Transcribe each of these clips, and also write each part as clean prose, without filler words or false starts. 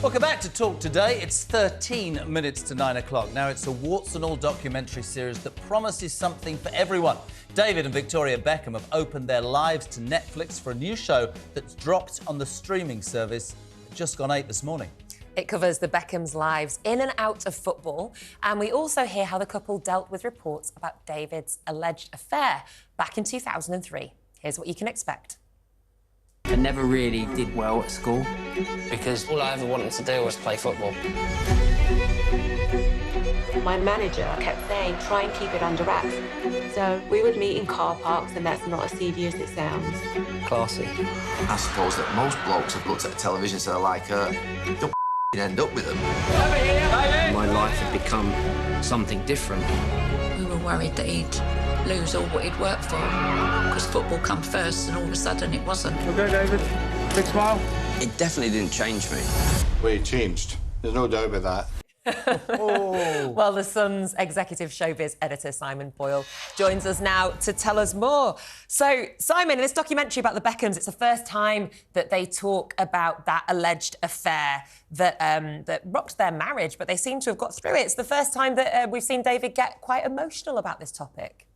Welcome back to Talk Today. It's 13 minutes to 9 o'clock. Now, it's a warts and all documentary series that promises something for everyone. David and Victoria Beckham have opened their lives to Netflix for a new show that's dropped on the streaming service just gone 8 this morning. It covers the Beckhams' lives in and out of football, and we also hear how the couple dealt with reports about David's alleged affair back in 2003. Here's what you can expect. I never really did well at school because all I ever wanted to do was play football. My manager kept saying, try and keep it under wraps. So we would meet in car parks, and that's not as seedy as it sounds. Classy. I suppose that most blokes have looked at the television and said, like, don't end up with them. My life had become something different. We were worried that he'd lose all what he'd worked for, because football come first, and all of a sudden it wasn't. Okay, David. Big smile. It definitely didn't change me. Well, it changed. There's no doubt about that. Well, the Sun's executive showbiz editor, Simon Boyle, joins us now to tell us more. So, Simon, in this documentary about the Beckhams, it's the first time that they talk about that alleged affair that rocked their marriage, but they seem to have got through it. It's the first time that we've seen David get quite emotional about this topic.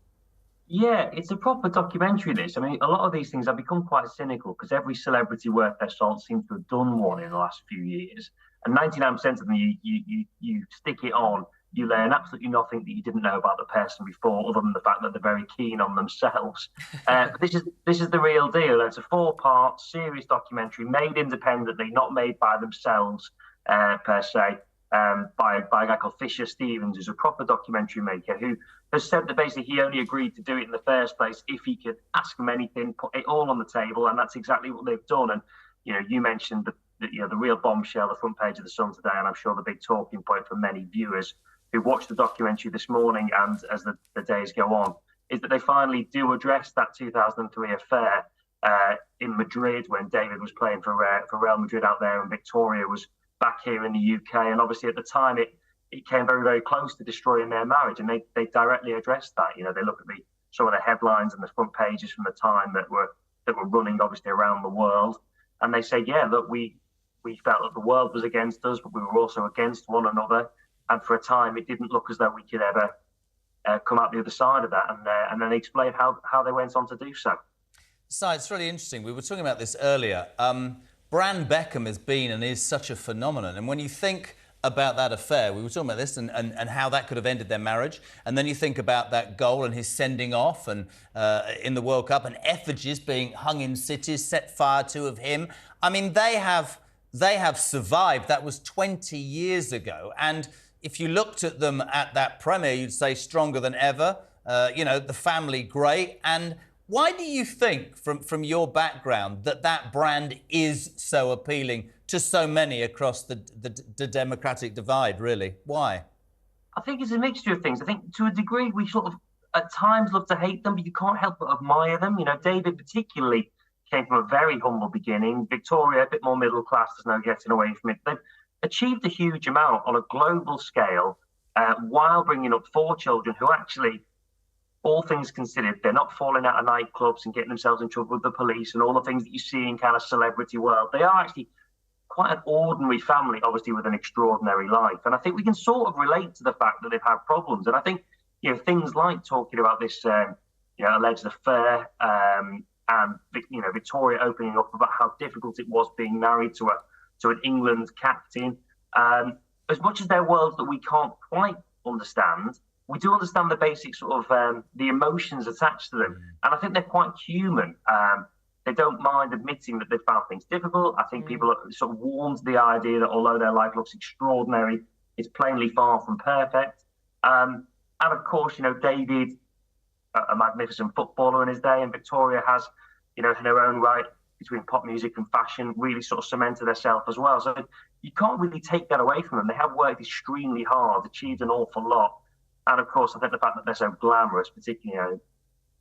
Yeah, it's a proper documentary, this. I mean, a lot of these things have become quite cynical because every celebrity worth their salt seems to have done one in the last few years. And 99% of them, you stick it on, you learn absolutely nothing that you didn't know about the person before, other than the fact that they're very keen on themselves. But this is the real deal. It's a 4-part series documentary made independently, not made by themselves per se, by a guy called Fisher Stevens, who's a proper documentary maker, who has said that basically he only agreed to do it in the first place if he could ask them anything, put it all on the table, and that's exactly what they've done. And you mentioned the real bombshell, the front page of the Sun today, and I'm sure the big talking point for many viewers who watched the documentary this morning and as the days go on, is that they finally do address that 2003 affair in Madrid when David was playing for Real Madrid out there and Victoria was back here in the UK. And obviously at the time it came very, very close to destroying their marriage, and they directly addressed that. They look at some of the headlines and the front pages from the time that were running obviously around the world, and they say, yeah, look, we felt that the world was against us, but we were also against one another. And for a time, it didn't look as though we could ever come out the other side of that. And then they explained how they went on to do so. So it's really interesting. We were talking about this earlier. Brand Beckham has been and is such a phenomenon. And when you think about that affair, we were talking about this and how that could have ended their marriage. And then you think about that goal and his sending off and in the World Cup and effigies being hung in cities, set fire to of him. I mean, they have survived. That was 20 years ago. And if you looked at them at that premiere, you'd say stronger than ever. The family great. And why do you think, from your background, that brand is so appealing to so many across the democratic divide, really? Why? I think it's a mixture of things. I think to a degree we sort of at times love to hate them, but you can't help but admire them. David particularly came from a very humble beginning. Victoria, a bit more middle class, there's no getting away from it. They've achieved a huge amount on a global scale while bringing up 4 children who actually, all things considered, they're not falling out of nightclubs and getting themselves in trouble with the police and all the things that you see in kind of celebrity world. They are actually quite an ordinary family, obviously with an extraordinary life. And I think we can sort of relate to the fact that they've had problems. And I think, things like talking about this, alleged affair, and Victoria opening up about how difficult it was being married to an England captain. As much as they're worlds that we can't quite understand, we do understand the basic sort of the emotions attached to them, and I think they're quite human. They don't mind admitting that they've found things difficult. I think people are sort of warmed to the idea that although their life looks extraordinary, it's plainly far from perfect. And of course, David, a magnificent footballer in his day, and Victoria has, in her own right, between pop music and fashion, really sort of cemented herself as well. So you can't really take that away from them. They have worked extremely hard, achieved an awful lot. And of course, I think the fact that they're so glamorous, particularly,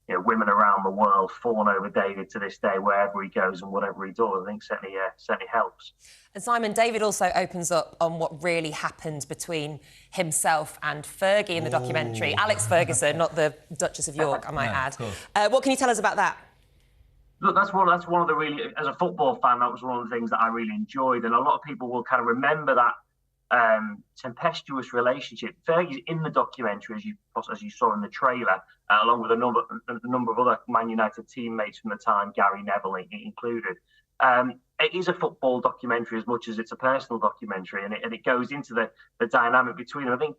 women around the world fawn over David to this day, wherever he goes and whatever he does, I think certainly helps. And Simon, David also opens up on what really happened between himself and Fergie in the documentary. Alex Ferguson, not the Duchess of York, I might add. What can you tell us about that? Look, that's one of the really, as a football fan, that was one of the things that I really enjoyed, and a lot of people will kind of remember that tempestuous relationship. Fergie's in the documentary, as you saw in the trailer, along with a number of other Man United teammates from the time, Gary Neville included. It is a football documentary as much as it's a personal documentary, and it goes into the dynamic between them. I think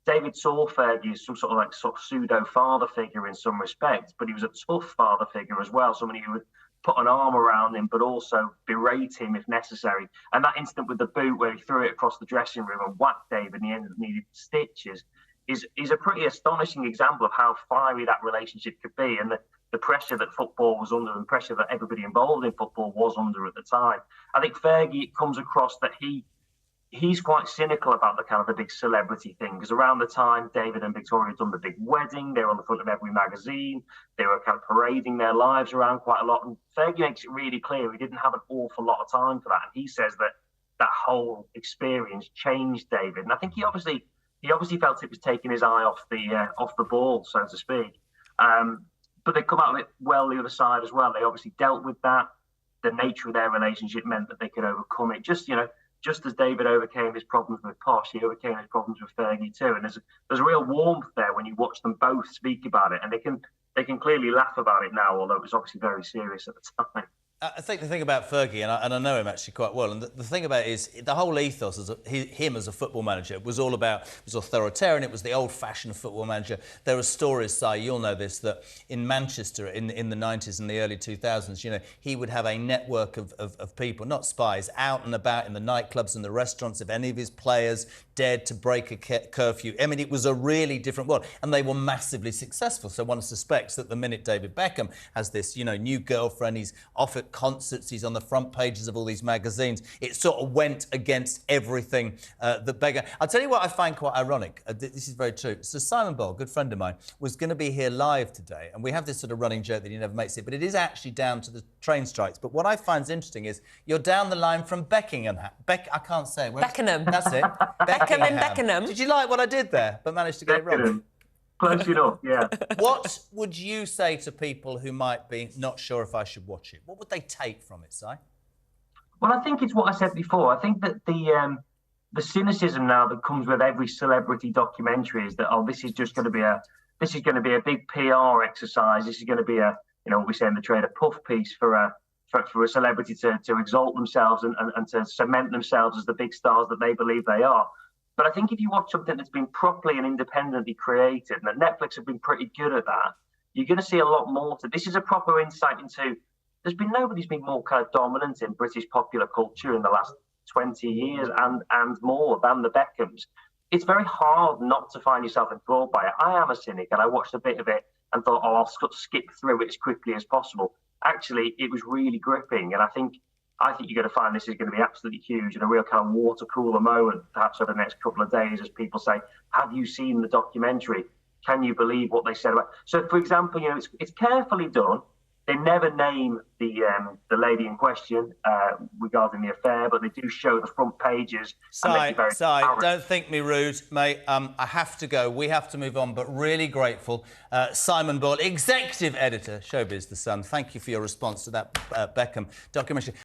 David saw Fergie as some sort of pseudo father figure in some respects, but he was a tough father figure as well, somebody who would put an arm around him, but also berate him if necessary. And that incident with the boot where he threw it across the dressing room and whacked David and he ended up needing stitches is a pretty astonishing example of how fiery that relationship could be, and the pressure that football was under and pressure that everybody involved in football was under at the time. I think Fergie, it comes across that he's quite cynical about the big celebrity thing, because around the time David and Victoria had done the big wedding, they were on the front of every magazine, they were kind of parading their lives around quite a lot, and Fergie makes it really clear he didn't have an awful lot of time for that, and he says that whole experience changed David, and I think he obviously felt it was taking his eye off the ball, so to speak. But they come out of it well the other side as well. They obviously dealt with that. The nature of their relationship meant that they could overcome it. Just as David overcame his problems with Posh, he overcame his problems with Fergie too. And there's a real warmth there when you watch them both speak about it, and they can clearly laugh about it now, although it was obviously very serious at the time. I think the thing about Fergie, and I know him actually quite well, and the thing about it is the whole ethos of him as a football manager was all about, it was authoritarian, it was the old-fashioned football manager. There are stories, Si, you'll know this, that in Manchester in the 90s and the early 2000s, he would have a network of people, not spies, out and about in the nightclubs and the restaurants if any of his players dared to break a curfew. I mean, it was a really different world, and they were massively successful. So one suspects that the minute David Beckham has this, new girlfriend, he's off at concerts, he's on the front pages of all these magazines, it sort of went against everything that Beckham... I'll tell you what I find quite ironic. This is very true. So Simon Boyle, a good friend of mine, was going to be here live today, and we have this sort of running joke that he never makes it, but it is actually down to the train strikes. But what I find interesting is you're down the line from Beckingham. I can't say it. Beckenham. That's it. Beckham and Beckenham. Did you like what I did there, but managed to get it wrong? Close enough, yeah. What would you say to people who might be not sure if I should watch it? What would they take from it, Si? Well, I think it's what I said before. I think that the cynicism now that comes with every celebrity documentary is that, this is just going to be a big PR exercise. This is going to be what we say in the trade, a puff piece for a celebrity to exalt themselves and to cement themselves as the big stars that they believe they are. But I think if you watch something that's been properly and independently created, and that Netflix have been pretty good at that, you're going to see a lot more. This is a proper insight into... Nobody's been more kind of dominant in British popular culture in the last 20 years and more than the Beckhams. It's very hard not to find yourself enthralled by it. I am a cynic, and I watched a bit of it and thought, I'll skip through it as quickly as possible. Actually, it was really gripping, and I think you're going to find this is going to be absolutely huge and a real kind of water cooler moment, perhaps over the next couple of days, as people say, have you seen the documentary? Can you believe what they said about? So, for example, it's carefully done. They never name the lady in question regarding the affair, but they do show the front pages. Si, don't think me rude, mate. I have to go. We have to move on, but really grateful. Simon Boyle, Executive Editor, Showbiz The Sun. Thank you for your response to that Beckham documentary.